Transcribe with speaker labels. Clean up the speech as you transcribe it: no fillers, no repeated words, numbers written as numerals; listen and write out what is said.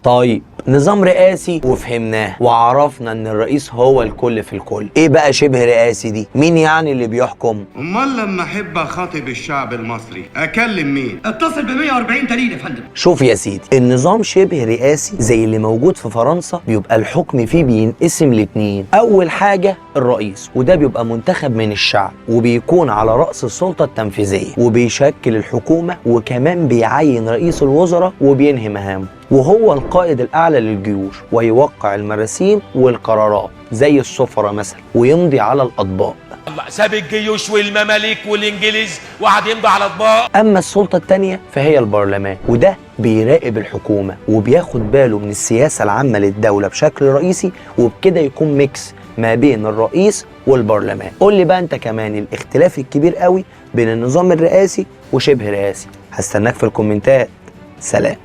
Speaker 1: طيب نظام رئاسي وفهمناه وعرفنا ان الرئيس هو الكل في الكل، ايه بقى شبه رئاسي دي؟ مين يعني اللي بيحكم؟
Speaker 2: امال لما احب اخاطب الشعب المصري اكلم مين؟ اتصل ب 140 دليل يا فندم.
Speaker 1: شوف يا سيدي، النظام شبه رئاسي زي اللي موجود في فرنسا بيبقى الحكم فيه بينقسم لاتنين. اول حاجه الرئيس، وده بيبقى منتخب من الشعب وبيكون على رأس السلطة التنفيذية وبيشكل الحكومة، وكمان بيعين رئيس الوزراء وبينهي مهامه، وهو القائد الأعلى للجيوش ويوقع المراسيم والقرارات زي السفرة مثلا، ويمضي على الأطباق.
Speaker 3: الله ساب الجيوش والمماليك والإنجليز وقعد يمضي على أطباق.
Speaker 1: أما السلطة التانية فهي البرلمان، وده بيراقب الحكومة وبياخد باله من السياسة العامة للدولة بشكل رئيسي، وبكده يكون ميكس ما بين الرئيس والبرلمان. قول لي بقى انت كمان الاختلاف الكبير قوي بين النظام الرئاسي وشبه رئاسي. هستناك في الكومنتات. سلام.